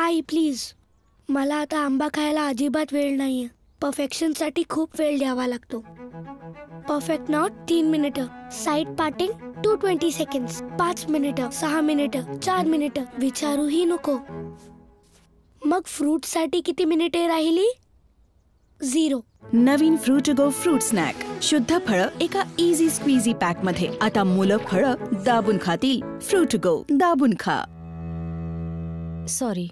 आई please, मला आता आंबा खायला अजिबात वेळ नाहीये. परफेक्शनसाठी खूप वेळ द्यावा लागतो. परफेक्ट नॉट 3 मिनिटं, साईड पार्टिंग 220 सेकंड्स, 5 मिनिटं, 6 मिनिटं, 4 मिनिटं, विचारूही नको. मग फ्रूट साठी किती मिनिटे राहिली? 0. नवीन फ्रुटगो फ्रूट स्नॅक. शुद्ध फळं एका इझी स्क्वीझी पॅक मध्ये. आता मुलं फळं दाबून खातील. फ्रुटगो, दाबून खा. सॉरी.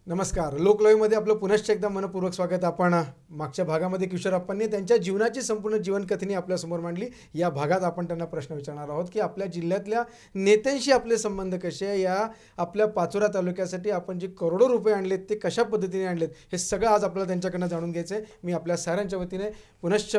नमस्कार. लोकलयमध्ये आपलं पुनश्च एकदा मनपूर्वक स्वागत. आपण मागच्या भागामध्ये किशोरप्पांनी त्यांच्या जीवनाची संपूर्ण जीवनकथनी आपल्यासमोर मांडली. या भागात आपण त्यांना प्रश्न विचारणार आहोत की आपल्या जिल्ह्यातल्या नेत्यांशी आपले संबंध कसे आहे, या आपल्या पाचोरा तालुक्यासाठी आपण जे करोडो रुपये आणलेत ते कशा पद्धतीने आणलेत, हे सगळं आज आपल्याला त्यांच्याकडनं जाणून घ्यायचं आहे. मी आपल्या साऱ्यांच्या वतीने पुनश्च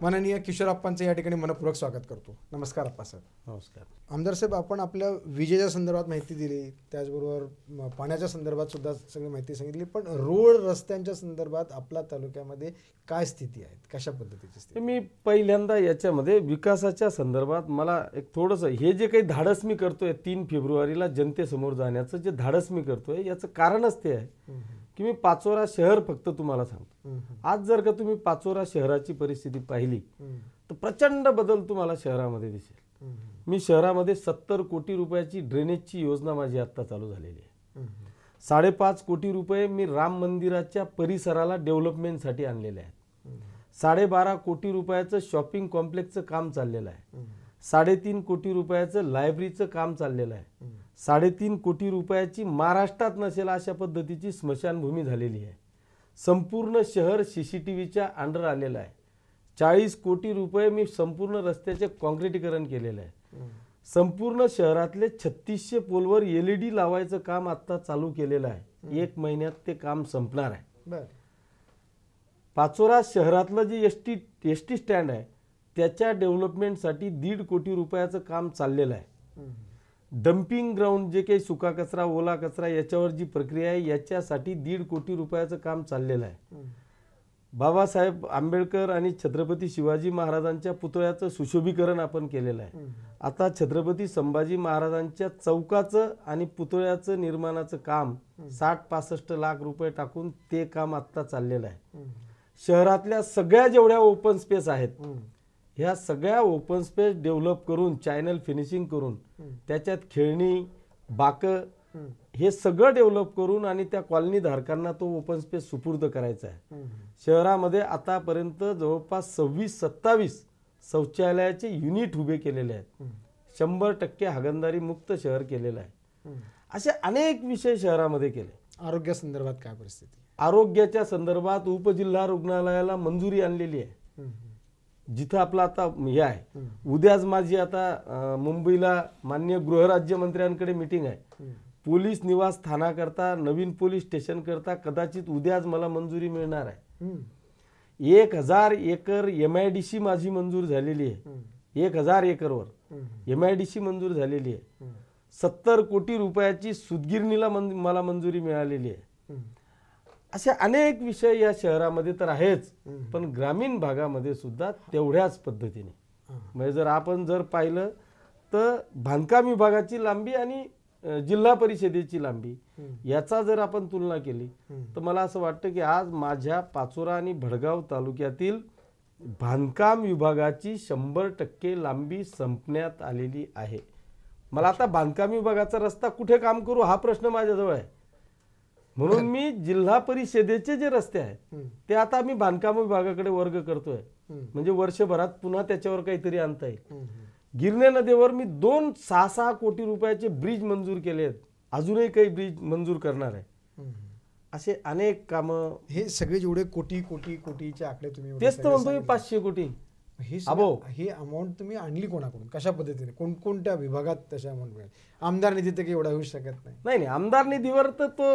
माननीय किशोरप्पांचं या ठिकाणी मनपूर्वक स्वागत करतो. नमस्कार अप्पासाहेब. नमस्कार. आमदार साहेब, आपण आपल्या विजेच्या संदर्भात माहिती दिली, त्याचबरोबर पाण्याच्या संदर्भात सुद्धा सगळी माहिती सांगितली, पण रोड रस्त्यांच्या संदर्भात आपल्या तालुक्यामध्ये काय स्थिती आहे, कशा पद्धतीची स्थिती? मी पहिल्यांदा याच्यामध्ये विकासाच्या संदर्भात मला एक थोडंसं हे जे काही धाडस मी करतोय 3 फेब्रुवारीला जनतेसमोर जाण्याचं जे धाडस मी करतोय याचं कारणच ते आहे की मी पाचोरा शहर फक्त तुम्हाला सांगतो. आज जर का तुम्ही पाचोरा शहराची परिस्थिती पाहिली तर प्रचंड बदल तुम्हाला शहरामध्ये दिसेल. मी शहरामध्ये 70 कोटी रुपयाची ड्रेनेजची योजना माझी आत्ता चालू झालेली आहे. 5.5 कोटी रुपये मी राम मंदिराच्या परिसराला डेव्हलपमेंटसाठी आणलेले आहेत. 12.5 कोटी रुपयाचं शॉपिंग कॉम्प्लेक्सचं काम चाललेलं आहे. 3.5 कोटी रुपयाचं लायब्ररीचं काम चाललेलं आहे. 3.5 कोटी रुपयाची महाराष्ट्रात नसेल अशा पद्धतीची स्मशानभूमी झालेली आहे. संपूर्ण शहर CCTVच्या अंडर आलेलं आहे. 40 कोटी रुपये मी संपूर्ण रस्त्याचे काँक्रिटीकरण केलेलं आहे. संपूर्ण शहरातले 3600 पोलवर LED लावायचं काम आता चालू केलेलं आहे. 1 महिन्यात ते काम संपणार आहे. पाचोरा शहरातलं जे एसटी स्टँड आहे त्याच्या डेव्हलपमेंटसाठी 1.5 कोटी रुपयाचं काम चाललेलं आहे. डम्पिंग ग्राउंड जे काही सुका कचरा ओला कचरा याच्यावर जी प्रक्रिया आहे याच्यासाठी 1.5 कोटी रुपयाचं काम चाललेलं आहे. बाबासाहेब आंबेडकर आणि छत्रपती शिवाजी महाराजांच्या पुतळ्याचं सुशोभीकरण आपण केलेलं आहे. आता छत्रपती संभाजी महाराजांच्या चौकाचं आणि पुतळ्याचं निर्माणाचं काम 60-65 लाख रुपये टाकून ते काम आत्ता चाललेलं आहे. शहरातल्या सगळ्या जेवढ्या ओपन स्पेस आहेत ह्या सगळ्या ओपन स्पेस डेव्हलप करून चॅनल फिनिशिंग करून त्याच्यात खेळणी बाकं हे सगळं डेव्हलप करून आणि त्या कॉलनी धारकांना तो ओपन स्पेस सुपूर्द करायचा आहे. शहरामध्ये आतापर्यंत जवळपास 26-27 शौचालयाचे युनिट उभे केलेले आहेत. 100% हागणदारी मुक्त शहर केलेलं आहे. असे अनेक विषय शहरामध्ये केले. आरोग्या संदर्भात काय परिस्थिती? आरोग्याच्या संदर्भात उपजिल्हा रुग्णालयाला मंजुरी आणलेली आहे. जिथं आपलं आता हे आहे, उद्याच माझी आता मुंबईला माननीय गृहराज्यमंत्र्यांकडे मीटिंग आहे. पोलीस निवास स्थानाकरता नवीन पोलीस स्टेशन करता कदाचित उद्याच मला मंजुरी मिळणार आहे. 1000 एकर MIDC माझी मंजूर झालेली आहे. 1000 एकरवर MIDC मंजूर झालेली आहे. 70 कोटी रुपयाची सुतगिरणीला मला मंजुरी मिळालेली आहे. असे अनेक विषय या शहरामध्ये तर आहेच, पण ग्रामीण भागामध्ये सुद्धा तेवढ्याच पद्धतीने. म्हणजे जर आपण पाहिलं तर बांधकाम विभागाची लांबी आणि जिल्हा परिषदेची लांबी याचा जर आपण तुलना केली तर मला असं वाटतं की आज माझ्या पाचोरा आणि भडगाव तालुक्यातील बांधकाम विभागाची 100% लांबी संपण्यात आलेली आहे. मला आता बांधकाम विभागाचा रस्ता कुठे काम करू हा प्रश्न माझ्याजवळ आहे. म्हणून मी जिल्हा परिषदेचे जे रस्ते आहेत ते आता मी बांधकाम विभागाकडे वर्ग करतोय. म्हणजे वर्षभरात पुन्हा त्याच्यावर काहीतरी आणता येईल. गिरणे नदीवर मी 6 कोटी रुपयाचे ब्रिज मंजूर केले आहेत, अजूनही काही ब्रिज मंजूर करणार आहे. असे अनेक कामं. हे सगळे जेवढे कोटी कोटी कोटीचे आकडे तुम्ही एवढे तेच तर सगळे म्हणतो मी, सांगितले. 500 कोटी. ही अबो. ही अमाऊंट तुम्ही आणली कोणाकडून, कशा पद्धतीने, कोणकोणत्या विभागात तशा अमाऊंट मिळेल? आमदार निधी तर काही एवढा होऊ शकत नाही. नाही नाही, आमदार निधीवर तर तो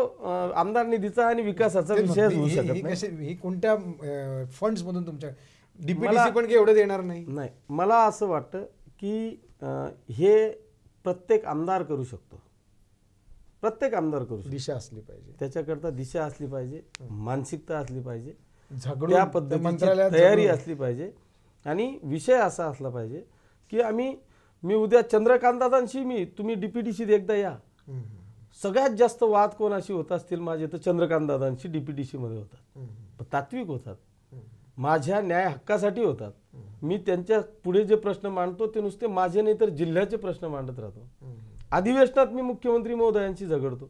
आमदार निधीचा आणि विकासाचा विषयच होऊ शकत नाही. ही कोणत्या फंड्स मधून तुमच्या डीपीडीसी पण काही एवढं देणार नाही? नाही, मला असं वाटतं की हे प्रत्येक आमदार करू शकतो, प्रत्येक आमदार करू शकतो. दिशा असली पाहिजे, त्याच्याकरता दिशा असली पाहिजे, मानसिकता असली पाहिजे, झगडून त्या त्या पद्धतीची मंत्रालयात तयारी झगडून. असली पाहिजे. आणि विषय असा असला पाहिजे की मी उद्या चंद्रकांत दादांशी तुम्ही डीपीडीसीत एकदा या. सगळ्यात जास्त वाद कोणाशी होत असतील माझे तर चंद्रकांत दादांशी डीपीडीसी मध्ये होतात, तात्विक होतात, माझ्या न्याय हक्कासाठी होतात. मी त्यांच्या पुढे जे प्रश्न मांडतो ते नुसते माझे नाही तर जिल्ह्याचे प्रश्न मांडत राहतो. अधिवेशनात मी मुख्यमंत्री महोदयांशी झगडतो.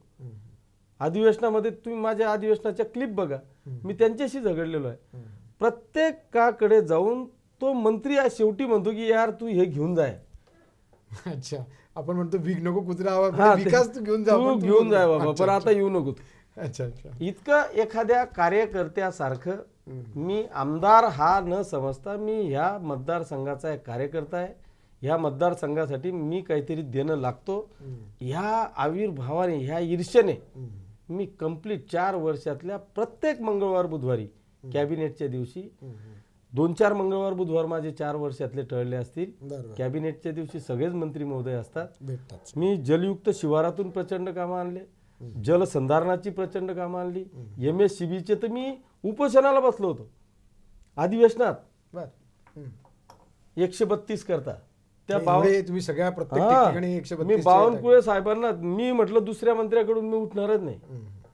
अधिवेशनामध्ये तुम्ही माझ्या अधिवेशनाच्या क्लिप बघा, मी त्यांच्याशी झगडलेलो आहे. प्रत्येकाकडे जाऊन तो मंत्री शेवटी म्हणतो की यार तू हे घेऊन जाय. अच्छा, आपण म्हणतो विग नको कुत्रा हवा, हा, विकास तू घेऊन जा, तू पण तू घेऊन जाय बाबा, अच्छा, पण आता येऊ नको तू. अच्छा अच्छा. इतकं एखाद्या कार्यकर्त्यासारखं मी आमदार हा न समजता मी ह्या मतदारसंघाचा एक कार्यकर्ता आहे. ह्या मतदारसंघासाठी मी काहीतरी देणं लागतो. ह्या आविर्भावाने, ह्या ईर्ष्येने मी कंप्लीट 4 वर्षातल्या प्रत्येक मंगळवार बुधवारी कॅबिनेटच्या दिवशी 2-4 मंगळवार बुधवार माझे 4 वर्षातले टळले असतील. बरोबर. कॅबिनेटच्या दिवशी सगळेच मंत्री महोदय असतात. भेटतात. मी जलयुक्त शिवारातून प्रचंड कामं आणले, जलसंधारणाची प्रचंड कामं आणली. MSCBचे तर मी उपोषणाला बसलो होतो अधिवेशनात. बर. 132 करता त्या एवढे तुम्ही सगळ्या प्रत्येक ठिकाणी 132 मी बावनकुळे साहेबांना मी म्हटलं दुसऱ्या मंत्र्याकडून मी उठणारच नाही.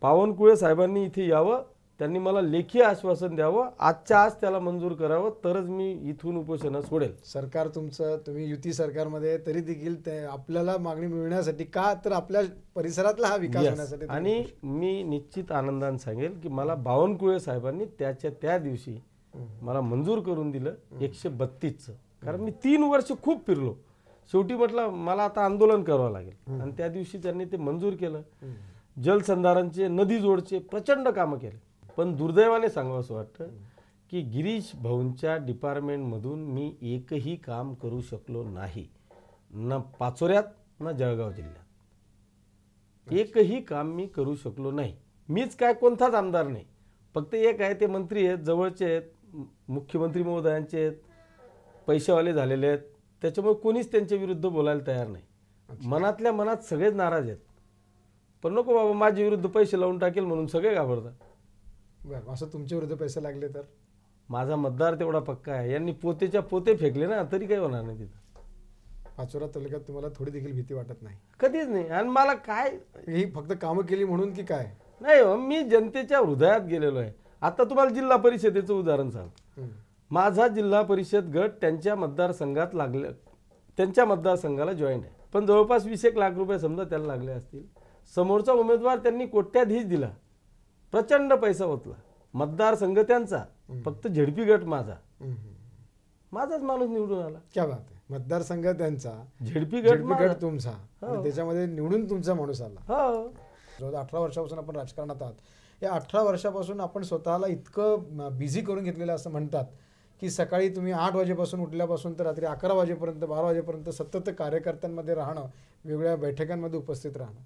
बावनकुळे साहेबांनी इथे यावं, त्यांनी मला लेखी आश्वासन द्यावं, आजच्या आज त्याला मंजूर करावं, तरच मी इथून उपोषण सोडेल. सरकार तुमचं, तुम्ही युती सरकारमध्ये तरी देखील आपल्याला मागणी मिळण्यासाठी का, तर आपल्या परिसरातला हा विकास होण्यासाठी. आणि मी निश्चित आनंदाने सांगेल की मला बावनकुळे साहेबांनी त्या दिवशी मला मंजूर करून दिलं 132चं. कारण मी 3 वर्ष खूप फिरलो, शेवटी म्हटलं मला आता आंदोलन करावं लागेल, आणि त्या दिवशी त्यांनी ते मंजूर केलं. जलसंधारणचे, नदी जोडचे प्रचंड कामं केले. पण दुर्दैवाने सांगावं असं वाटतं की गिरीश भाऊंच्या डिपार्टमेंटमधून मी एकही काम करू शकलो नाही, न पाचोऱ्यात ना जळगाव जिल्ह्यात एकही काम मी करू शकलो नाही. मीच काय, कोणताच आमदार नाही, फक्त एक आहे, ते मंत्री आहेत, जवळचे आहेत, मुख्यमंत्री महोदयांचे आहेत, पैसेवाले झालेले आहेत, त्याच्यामुळे कोणीच त्यांच्या विरुद्ध बोलायला तयार नाही. मनातल्या मनात सगळेच नाराज आहेत, पण नको बाबा माझ्या विरुद्ध पैसे लावून टाकेल म्हणून सगळे घाबरतात. बरं, असं तुमच्या विरुद्ध पैसे लागले तर? माझा मतदार तेवढा पक्का आहे, यांनी पोतेच्या पोते फेकले ना तरी काही होणार नाही तिथं. पाचोरा तालुक्यात तुम्हाला थोडी देखील भीती वाटत नाही? कधीच नाही. आणि मला काय, ही फक्त कामं केली म्हणून की काय? नाही हो, मी जनतेच्या हृदयात गेलेलो आहे. आता तुम्हाला जिल्हा परिषदेचं उदाहरण सांग. माझा जिल्हा परिषद गट त्यांच्या मतदारसंघात लागले, त्यांच्या मतदारसंघाला जॉईंट आहे, पण जवळपास 20 लाख रुपये समजा त्याला लागले असतील. समोरचा उमेदवार त्यांनी कोट्याधीश दिला, प्रचंड पैसा ओतला, मतदारसंघ त्यांचा, फक्त झेडपी गट माझाच माणूस निवडून आला. क्या बात आहे. मतदारसंघ त्यांचा, झेडपी गट तुमचा, आणि त्याच्यामध्ये निवडून तुमचा माणूस आला. हो. 18 वर्षापासून आपण राजकारणात आहात. या 18 वर्षापासून आपण स्वतःला इतकं बिझी करून घेतलेलं असं म्हणतात की सकाळी तुम्ही 8 वाजेपासून उठल्यापासून तर रात्री 11 वाजेपर्यंत, 12 वाजेपर्यंत सतत कार्यकर्त्यांमध्ये राहणं, वेगवेगळ्या बैठकांमध्ये उपस्थित राहणं,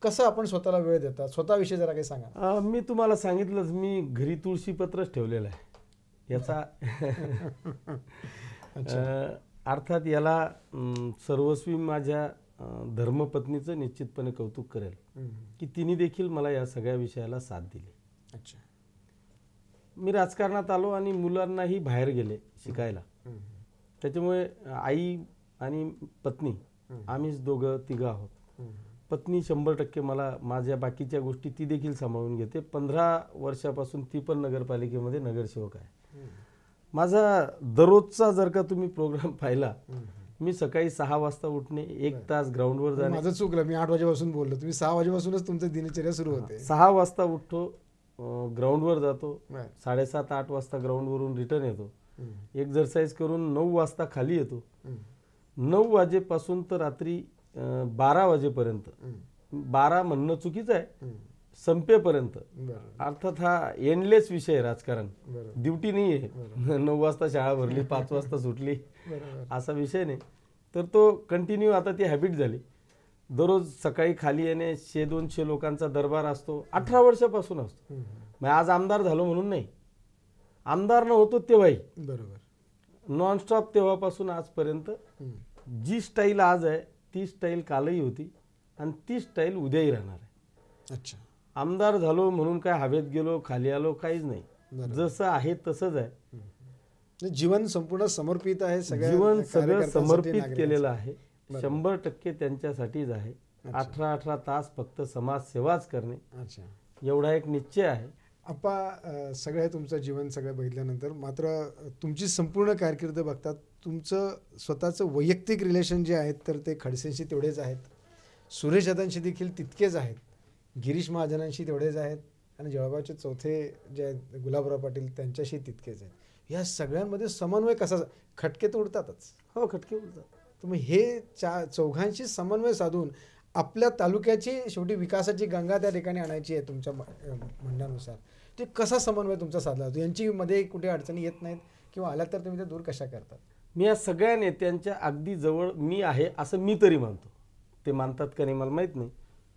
कसं आपण स्वतःला वेळ देतात? स्वतःविषयी जरा काही सांगा. मी तुम्हाला सांगितलंच, मी घरी तुळशीपत्रच ठेवलेलं आहे याचा. अर्थात याला सर्वस्वी माझ्या धर्मपत्नीचं निश्चितपणे कौतुक करेल की तिने देखील मला या सगळ्या विषयाला साथ दिली. अच्छा. मी राजकारणात आलो आणि मुलांनाही बाहेर गेले शिकायला, त्याच्यामुळे आई आणि पत्नी आम्हीच तिघं आहोत. पत्नी 100% मला माझ्या बाकीच्या गोष्टी ती देखील सांभाळून घेते. 15 वर्षापासून ती पण नगरपालिकेमध्ये नगरसेवक आहे. माझा दररोजचा जर का तुम्ही प्रोग्राम पाहिला, मी सकाळी 6 वाजता उठणे, 1 तास ग्राउंडवर जाणे. माझं चुकलं, मी 8 वाजेपासून बोललो, तुम्ही 6 वाजेपासूनच तुमचं दिनचर्या सुरू होते. 6 वाजता उठतो, ग्राउंडवर जातो, 7:30-8 वाजता ग्राउंडवरून रिटर्न येतो, एक्झरसाइज करून 9 वाजता खाली येतो. 9 वाजेपासून तर रात्री 12 वाजेपर्यंत, 12 म्हणणं चुकीचं आहे, संपेपर्यंत, अर्थात हा एंडलेस विषय आहे राजकारण, ड्युटी नाही आहे 9 वाजता शाळा भरली 5 वाजता सुटली असा विषय नाही. तर तो कंटिन्यू आता ती हॅबिट झाली. दररोज सकाळी खाली येणे, 100-200 लोकांचा दरबार असतो, 18 वर्षापासून असतो. मग आज आमदार झालो म्हणून नाही, आमदार न होतो तेव्हाही बरोबर नॉनस्टॉप तेव्हापासून आजपर्यंत जी स्टाईल आज आहे ती स्टाईल कालही होती आणि ती स्टाईल उद्याही राहणार आहे. अच्छा. आमदार झालो म्हणून काय हवेत गेलो खाली आलो काहीच नाही, जसं आहे तसंच आहे. जीवन संपूर्ण समर्पित आहे, जीवन सगळं समर्पित केलेलं आहे, 100% त्यांच्यासाठीच आहे. 18 तास फक्त समाजसेवाच करणे एवढा एक निश्चय आहे. आपा सगळं तुमचं जीवन सगळं बघितल्यानंतर मात्र तुमची संपूर्ण कारकीर्द बघतात, तुमचं स्वतःचं वैयक्तिक रिलेशन जे आहेत तर ते खडसेंशी तेवढेच आहेत, सुरेश दादांशी देखील तितकेच आहेत, गिरीश महाजनांशी तेवढेच आहेत आणि जळगावचे चौथे जे आहेत गुलाबराव पाटील त्यांच्याशी तितकेच आहेत. या सगळ्यांमध्ये समन्वय कसा, खटके तर उडतातच. हो, खटके उडतात. तुम्ही हे चौघांशी समन्वय साधून आपल्या तालुक्याची शेवटी विकासाची गंगा त्या ठिकाणी आणायची आहे तुमच्या म्हणण्यानुसार, ते कसा समन्वय तुमचा साधला जातो? यांची मध्ये कुठे अडचणी येत नाहीत किंवा आल्या तर तुम्ही ते दूर कशा करतात? मी या सगळ्या नेत्यांच्या अगदी जवळ मी आहे असं मी तरी मानतो. ते मानतात का नाही मला माहीत नाही,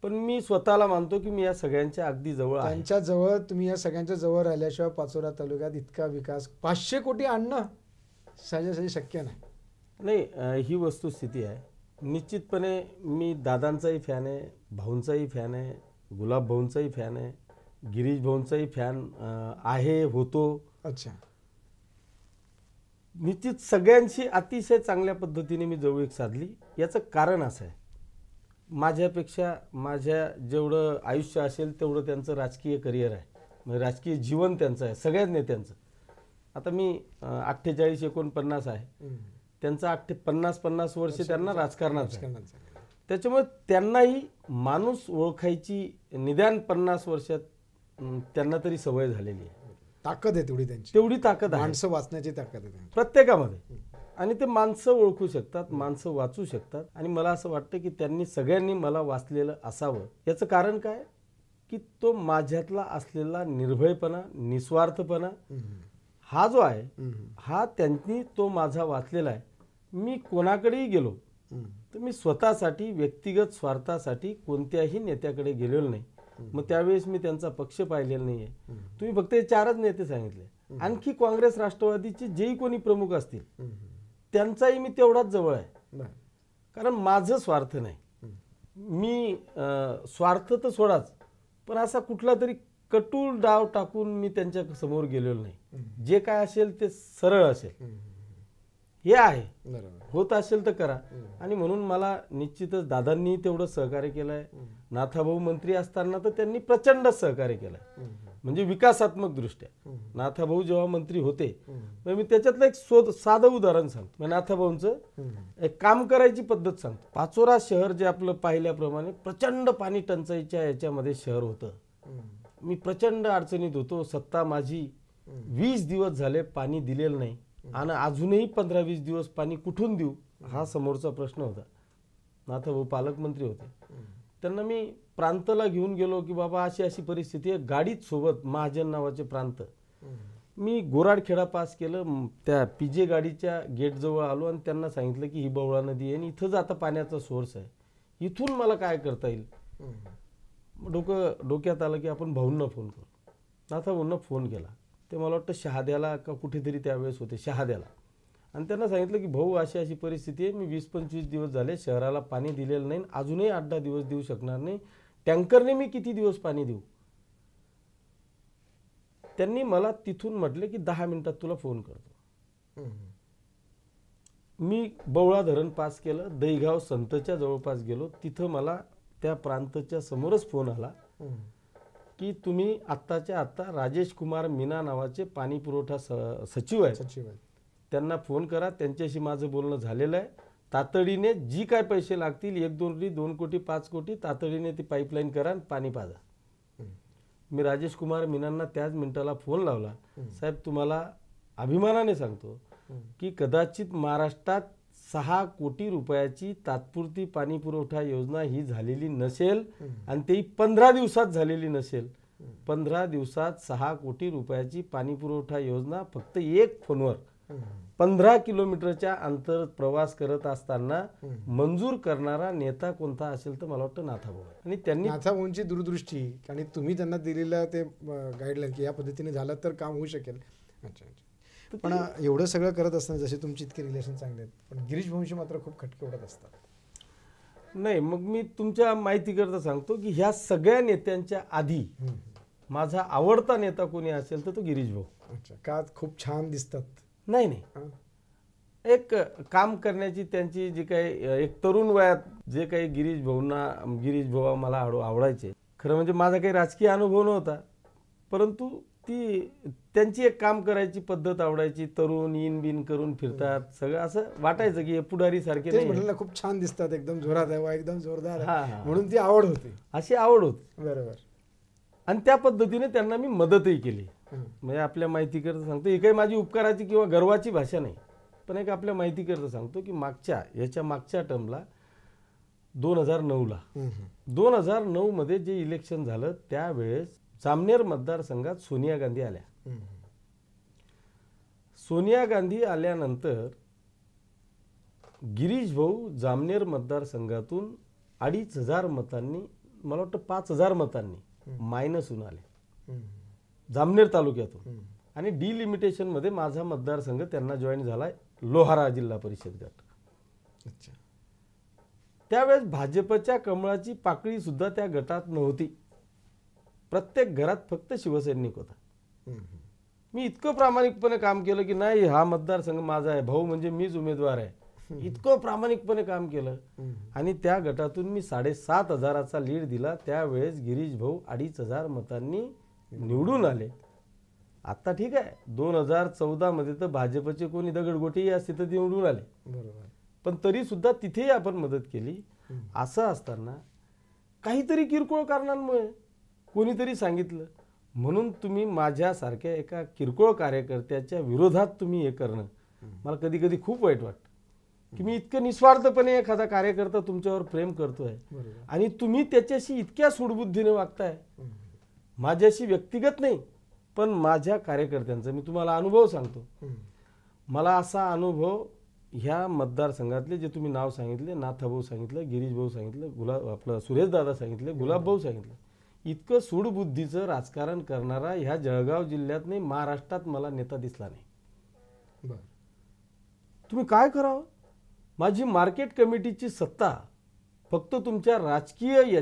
पण मी स्वतःला मानतो की मी या सगळ्यांच्या अगदी जवळ आहे. त्यांच्या जवळ तुम्ही या सगळ्यांच्या जवळ राहिल्याशिवाय पाचोरा तालुक्यात इतका विकास 500 कोटी आणणं सहजासहजी शक्य नाही. नाही, ही वस्तुस्थिती आहे. निश्चितपणे मी दादांचाही फॅन आहे, भाऊंचाही फॅन आहे, गुलाब भाऊंचाही फॅन आहे, गिरीश भाऊंचाही फॅन आहे होतो. अच्छा. निश्चित सगळ्यांशी अतिशय चांगल्या पद्धतीने मी जवळीक साधली. याचं कारण असं आहे, माझ्यापेक्षा माझ्या जेवढं आयुष्य असेल तेवढं त्यांचं राजकीय करिअर आहे, म्हणजे राजकीय जीवन त्यांचं आहे सगळ्याच नेत्यांचं. आता मी 48-49 आहे, त्यांचं 50 वर्ष त्यांना राजकारणात आहे. त्याच्यामुळे त्यांनाही माणूस ओळखायची निदान 50 वर्षात त्यांना तरी सवय झालेली आहे. ताकद आहे तेवढी त्यांची, तेवढी ताकद आहे, माणसं वाचण्याची ताकद आहे प्रत्येकामध्ये. आणि ते माणसं ओळखू शकतात, माणसं वाचू शकतात. आणि मला असं वाटतं की त्यांनी सगळ्यांनी मला वाचलेलं असावं. याचं कारण काय की तो माझ्यातला असलेला निर्भयपणा, निस्वार्थपणा हा जो आहे हा त्यांनी तो माझा वाचलेला आहे. मी कोणाकडेही गेलो तर मी स्वतःसाठी व्यक्तिगत स्वार्थासाठी कोणत्याही नेत्याकडे गेलेलो नाही. मग त्यावेळेस मी त्यांचा पक्ष पाहिलेला नाही आहे. तुम्ही फक्त हे 4च नेते सांगितले, आणखी काँग्रेस राष्ट्रवादीचे जेही कोणी प्रमुख असतील त्यांचाही मी तेवढाच जवळ आहे. कारण माझं स्वार्थ नाही, मी स्वार्थ तर सोडाच, पण असा कुठला तरी कटूल डाव टाकून मी त्यांच्या समोर गेलेलो नाही. जे काय असेल ते सरळ असेल, हे आहे, होत असेल तर करा. आणि म्हणून मला निश्चितच दादांनी तेवढं सहकार्य केलंय. नाथाभाऊ मंत्री असताना तर त्यांनी प्रचंड सहकार्य केलंय, म्हणजे विकासात्मक दृष्ट्या. नाथाभाऊ जेव्हा मंत्री होते मी त्याच्यातलं एक साधं उदाहरण सांगतो. नाथाभाऊंचं एक काम करायची पद्धत सांगतो. पाचोरा शहर जे आपलं पाहिल्याप्रमाणे प्रचंड पाणी टंचाईच्या याच्यामध्ये शहर होतं. मी प्रचंड अडचणीत होतो. सत्ता माझी 20 दिवस झाले पाणी दिलेलं नाही आणि अजूनही 15-20 दिवस पाणी कुठून देऊ हा समोरचा प्रश्न होता. नाथाभाऊ पालकमंत्री होते. त्यांना मी प्रांतला घेऊन गेलो की बाबा अशी अशी परिस्थिती आहे, गाडीत सोबत महाजन नावाचे प्रांत. मी गोराडखेडा पास केलं, त्या पीजे गाडीच्या गेटजवळ आलो आणि त्यांना सांगितलं की ही बवळा नदी आहे आणि इथंच आता पाण्याचा सोर्स आहे, इथून मला काय करता येईल. डोक्यात आलं की आपण भाऊंना फोन करू. नाथाभाऊंना फोन केला. ते मला वाटतं शहाद्याला का कुठेतरी त्यावेळेस होते, शहाद्याला. आणि त्यांना सांगितलं की भाऊ अशी अशी परिस्थिती आहे, मी 20-25 दिवस झाले शहराला पाणी दिलेलं नाही, अजूनही 8-10 दिवस देऊ शकणार नाही, टँकरने मी किती दिवस पाणी देऊ. त्यांनी मला तिथून म्हटले की 10 मिनिटात तुला फोन करतो. मी बवळा धरण पास केलं, दहीगाव संतच्या जवळपास गेलो. तिथं मला त्या प्रांतच्या समोरच फोन आला की तुम्ही आत्ताच्या आत्ता राजेश कुमार मीना नावाचे पाणी पुरवठा सचिव आहेत, त्यांना फोन करा, त्यांच्याशी माझं बोलणं झालेलं आहे, तातडीने जी काय पैसे लागतील 1-2 कोटी 5 कोटी तातडीने ती पाईपलाईन करा आणि पाणी पाजा. मी राजेश कुमार मीनांना त्याच मिनिटाला फोन लावला. साहेब तुम्हाला अभिमानाने सांगतो की कदाचित महाराष्ट्रात 6 कोटी रुपयाची तात्पुरती पाणी पुरवठा योजना ही झालेली नसेल आणि तेही 15 दिवसात झालेली नसेल. 15 दिवसात 6 कोटी रुपयाची पाणी पुरवठा योजना फक्त एक फोनवर 15 किलोमीटरच्या अंतर प्रवास करत असताना मंजूर करणारा नेता कोणता असेल तर मला वाटतं नाथाभाऊ आहे. आणि त्यांनी नाथाभाऊंची दूरदृष्टी आणि तुम्ही त्यांना दिलेलं ते गाईडलाईन की या पद्धतीने झालं तर काम होऊ शकेल. अच्छा अच्छा. पण एवढं सगळं करत असताना जसे तुमचे इतके रिलेशन चांगले आहेत, पण गिरीश भाऊंशी मात्र खूप खटके उडत असतात. नाही, मग मी तुमच्या माहितीकरता सांगतो की ह्या सगळ्या नेत्यांच्या आधी माझा आवडता नेता कोणी असेल तर तो गिरीश भाऊ. अच्छा, का खूप छान दिसतात? नाही नाही, एक काम करण्याची त्यांची जी काही एक तरुण वयात जे काही गिरीश भाऊ मला आवडायचे. खरं म्हणजे माझा काही राजकीय अनुभव नव्हता, परंतु त्यांची एक काम करायची पद्धत आवडायची. तरुण इन बिन करून फिरतात, सगळं असं वाटायचं की हे पुढारी सारखे नाही. म्हटलं खूप छान दिसतात, एकदम जोरात आहे, एकदम जोरदार आहे, म्हणून ती आवड होती, अशी आवड होती. बरोबर. आणि त्या पद्धतीने त्यांना मी मदतही केली. म्हणजे आपल्या माहितीकरता सांगतो, ही काही माझी उपकाराची किंवा गर्वाची भाषा नाही, पण एक आपल्या माहितीकरता सांगतो की मागच्या टर्मला 2009 मध्ये जे इलेक्शन झालं त्यावेळेस जामनेर मतदारसंघात सोनिया गांधी आल्या. सोनिया गांधी आल्यानंतर गिरीश भाऊ जामनेर मतदारसंघातून 2,500 मतांनी, मला वाटतं 5,000 मतांनी मायनस होऊन आले जामनेर तालुक्यातून. आणि डिलिमिटेशन मध्ये माझा मतदारसंघ त्यांना जॉईन झालाय, लोहारा जिल्हा परिषद गट. अच्छा. त्यावेळेस भाजपच्या कमळाची पाकळी सुद्धा त्या गटात नव्हती. प्रत्येक घरात फक्त शिवसैनिक होता. मी इतकं प्रामाणिकपणे काम केलं की नाही, हा मतदारसंघ माझा आहे, भाऊ म्हणजे मीच उमेदवार आहे, इतकं प्रामाणिकपणे काम केलं. आणि त्या गटातून मी 7,500चा लीड दिला. त्यावेळेस गिरीश भाऊ 2,500 मतांनी निवडून आले. आता ठीक आहे, 2014 मध्ये तर भाजपचे कोणी दगडगोटेही असते तर निवडून आले, बरोबर. पण तरी सुद्धा तिथेही आपण मदत केली. असं असताना काहीतरी किरकोळ कारणांमुळे कोणीतरी सांगितलं म्हणून तुम्ही माझ्यासारख्या एका किरकोळ कार्यकर्त्याच्या विरोधात तुम्ही हे करणं, मला कधी कधी खूप वाईट वाटतं की मी इतकं निस्वार्थपणे एखादा कार्यकर्ता तुमच्यावर प्रेम करतोय आणि तुम्ही त्याच्याशी इतक्या सूडबुद्धीने वागताय. माझ्याशी व्यक्तिगत नाही, पण माझ्या कार्यकर्त्यांचा मी तुम्हाला अनुभव सांगतो. मला असा अनुभव ह्या मतदारसंघातले जे तुम्ही नाव सांगितले, नाथाभाऊ सांगितलं, गिरीश भाऊ सांगितलं, आपलं सुरेश दादा सांगितले, गुलाब भाऊ सांगितलं, इतकं सूडबुद्धीचं राजकारण करणारा ह्या जळगाव जिल्ह्यात नाही, महाराष्ट्रात मला नेता दिसला नाही. तुम्ही काय करावं? माझी मार्केट कमिटीची सत्ता फक्त तुमच्या राजकीय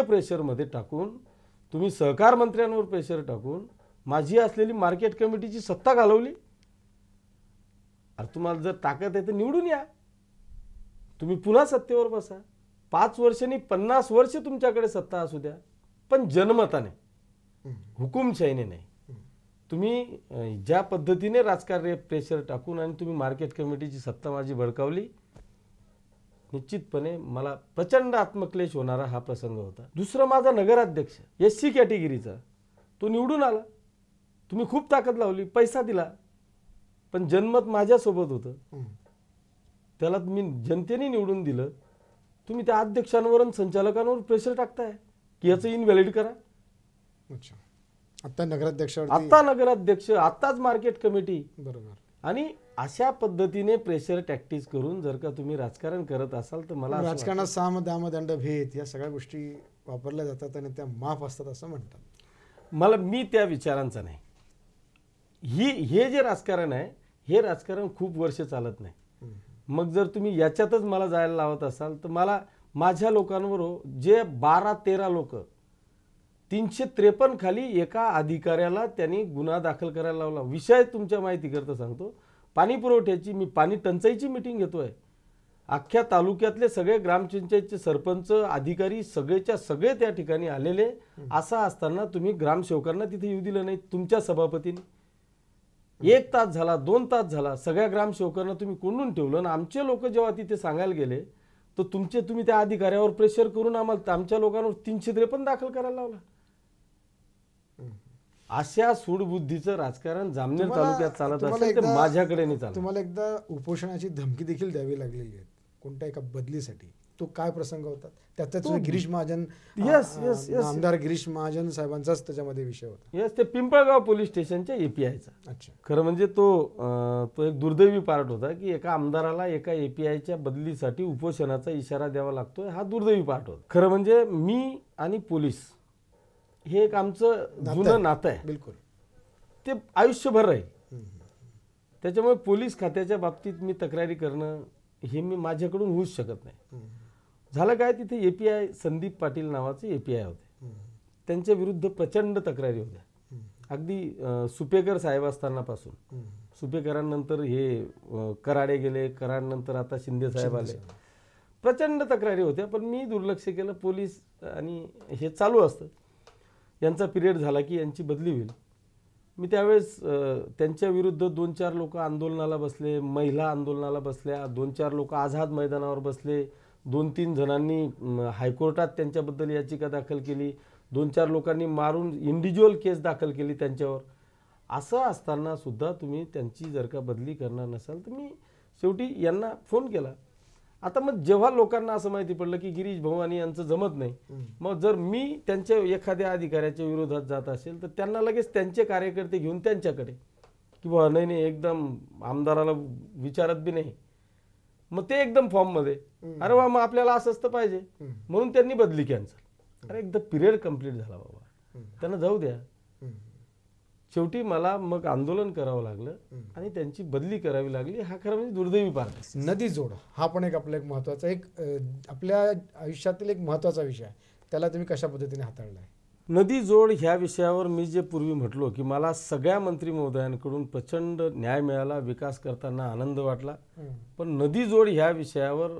प्रेशरमध्ये टाकून, तुम्ही सहकार मंत्र्यांवर प्रेशर टाकून माझी असलेली मार्केट कमिटीची सत्ता घालवली. अरे तुम्हाला जर ताकद आहे तर निवडून या, तुम्ही पुन्हा सत्तेवर बसा. 5 वर्षांनी 50 वर्ष तुमच्याकडे सत्ता असू द्या, पण जनमताने, हुकुमशाहीने नाही. तुम्ही ज्या पद्धतीने राजकारणी प्रेशर टाकून आणि तुम्ही मार्केट कमिटीची सत्ता माझी भडकावली, निश्चितपणे मला प्रचंड आत्मक्लेश होणारा हा प्रसंग होता. दुसरा माझा नगराध्यक्ष SC कॅटेगरीचा, तो निवडून आला. तुम्ही खूप ताकद लावली, पैसा दिला, पण जनमत माझ्यासोबत होतं, त्याला मी जनतेने निवडून दिलं. तुम्ही त्या अध्यक्षांवर आणि संचालकांवर प्रेशर टाकताय की याचं इनव्हॅलिड करा. अच्छा. आता नगराध्यक्ष, आताच मार्केट कमिटी, बरोबर. आणि अशा पद्धतीने प्रेशर टॅक्टिक्स करून जर का तुम्ही राजकारण करत असाल तर मला राजकारणात साम दाम दंड भेद या सगळ्या गोष्टी वापरल्या जातात आणि त्या माफ असतात असं म्हणतात. मी त्या विचारांचा नाही. हे जे राजकारण आहे, हे राजकारण खूप वर्ष चालत नाही. मग जर तुम्ही याच्यातच मला जायला लावत असाल तर मला माझ्या लोकांवर जे 12-13 लोक 353 खाली एका अधिकाऱ्याला त्यांनी गुन्हा दाखल करायला लावला. विषय तुमच्या माहिती करता सांगतो, पाणी पुरवठ्याची, मी पाणी टंचाईची मीटिंग घेतोय. अख्ख्या तालुक्यातले सगळे ग्रामपंचायतचे सरपंच अधिकारी सगळेच्या सगळे त्या ठिकाणी आलेले. असं असताना तुम्ही ग्रामसेवकांना तिथे येऊ दिलं नाही. तुमच्या सभापतीने 1 तास झाला, 2 तास झाला, सगळ्या ग्रामसेवकांना तुम्ही कोंडून ठेवलं. आणि आमचे लोक जेव्हा तिथे सांगायला गेले तर तुम्ही त्या अधिकाऱ्यावर प्रेशर करून आम्हाला आमच्या लोकांवर 353 दाखल करायला लावला. अशा सूडबुद्धीचं राजकारण जामनेर तुम्हाला- तालुक्यात चालत तुम्हाला असेल तर एकदा- माझ्याकडे नाही चालत. तुम्हाला एकदा उपोषणाची धमकी देखील द्यावी लागलेली आहे कोणत्या एका बदलीसाठी. तो काय प्रसंग होता त्याचा? गिरीश महाजन, आमदार गिरीश महाजन साहेबांचाच त्याच्यामध्ये विषय होता. यस, ते पिंपळगाव पोलीस स्टेशनच्या APIचा. अच्छा. खरं म्हणजे तो एक दुर्दैवी पार्ट होता की एका आमदाराला एका APIच्या बदलीसाठी उपोषणाचा इशारा द्यावा लागतोय, हा दुर्दैवी पार्ट होता. खरं म्हणजे मी आणि पोलीस हे एक आमचं जुनं नातं आहे, बिलकुल. ते आयुष्यभर राहील. त्याच्यामुळे पोलीस खात्याच्या बाबतीत मी तक्रारी करणं हे मी माझ्याकडून होऊच शकत नाही. झालं काय, तिथे API संदीप पाटील नावाचे API होते, त्यांच्या विरुद्ध प्रचंड तक्रारी होत्या. अगदी सुपेकर साहेब असतानापासून, सुपेकरांनंतर हे कराडे गेले, कराडनंतर आता शिंदे साहेब आले, प्रचंड तक्रारी होत्या. पण मी दुर्लक्ष केलं. पोलीस आणि हे चालू असतं, यांचा पिरियड झाला की यांची बदली होईल. मी त्यावेळेस त्यांच्या विरुद्ध 2-4 लोक आंदोलनाला बसले, महिला आंदोलनाला बसल्या, 2-4 लोक आझाद मैदानावर बसले, 2-3 जणांनी हायकोर्टात त्यांच्याबद्दल याचिका दाखल केली, 2-4 लोकांनी मारून इंडिव्हिज्युअल केस दाखल केली त्यांच्यावर. असं असताना सुद्धा तुम्ही त्यांची जर का बदली करणार नसाल तर मी शेवटी यांना फोन केला. आता मग जेव्हा लोकांना असं माहिती पडलं की गिरीश भाऊ आणि यांचं जमत नाही, मग जर मी त्यांच्या एखाद्या अधिकाऱ्याच्या विरोधात जात असेल तर त्यांना लगेच त्यांचे कार्यकर्ते घेऊन त्यांच्याकडे की बाबा नाही एकदम आमदाराला विचारत बी नाही, मग ते एकदम फॉर्ममध्ये, अरे वा मग आपल्याला असंच तर पाहिजे, म्हणून त्यांनी बदली कॅन्सल. अरे एकदा पिरियड कंप्लीट झाला बाबा, त्यांना जाऊ द्या. शेवटी मला मग आंदोलन करावं लागलं आणि त्यांची बदली करावी लागली. हा खरं म्हणजे दुर्दैवी पार्ट आहे. नदी जोड हा पण एक आपला एक महत्त्वाचा आपल्या आयुष्यातील एक महत्त्वाचा विषय आहे. त्याला तुम्ही कशा पद्धतीने हाताळलाय? नदी जोड ह्या विषयावर मी जे पूर्वी म्हटलो की मला सगळ्या मंत्री महोदयांकडून प्रचंड न्याय मिळाला, विकास करताना आनंद वाटला. पण नदी जोड ह्या विषयावर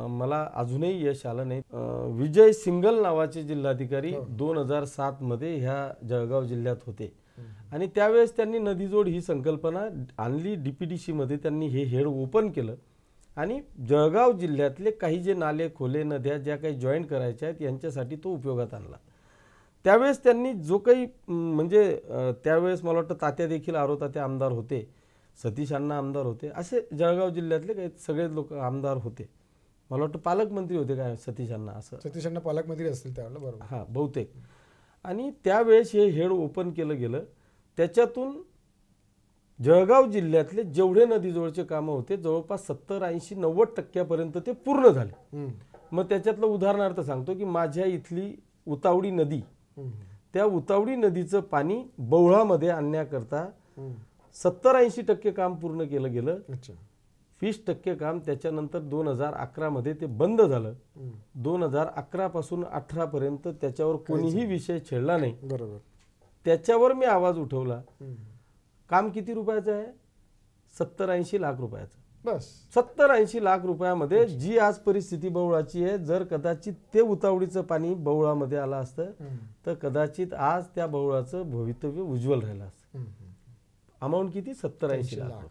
मला अजूनही यश आलं नाही. विजय सिंगल नावाचे जिल्हाधिकारी 2007 मध्ये ह्या जळगाव जिल्ह्यात होते आणि त्यावेळेस त्यांनी नदीजोड ही संकल्पना आणली. DPDC मध्ये त्यांनी हे हेड ओपन केलं आणि जळगाव जिल्ह्यातले काही जे नाले, खोले, नद्या ज्या काही जॉईन करायच्या आहेत यांच्यासाठी तो उपयोगात आणला. त्यावेळेस त्यांनी जो काही म्हणजे त्यावेळेस मला वाटतं तात्या देखील तात्या आमदार होते, सतीश अण्णा आमदार होते, असे जळगाव जिल्ह्यातले काही सगळे लोक आमदार होते. मला वाटतं पालकमंत्री होते काय सतीश अण्णा, असं सतीश अण्णा पालकमंत्री असतील त्यावेळेला, बरोबर. हां बहुतेक. आणि त्यावेळेस हे हेड ओपन केलं गेलं. त्याच्यातून जळगाव जिल्ह्यातले जेवढे नदीजोडचे कामं होते जवळपास 70-80-90% ते पूर्ण झाले. मग त्याच्यातलं उदाहरणार्थ सांगतो की माझ्या इथली उतावडी नदी, त्या उतावडी नदीचं पाणी बवळामध्ये आणण्याकरता 70-80% काम पूर्ण केलं गेलं. 20% काम त्याच्यानंतर 2011 मध्ये ते बंद झालं. 2011 पासून 18 पर्यंत त्याच्यावर कोणीही विषय छेडला नाही. बरोबर. त्याच्यावर मी आवाज उठवला. काम किती रुपयाचं आहे? 70-80 लाख रुपयाचं. बस 70-80 लाख रुपयामध्ये जी आज परिस्थिती बवळाची आहे, जर कदाचित ते उतावडीचं पाणी बवळामध्ये आलं असतं तर कदाचित आज त्या बवळाचं भवितव्य उज्ज्वल राहिलं असतं. अमाऊंट किती? 70-80 लाख.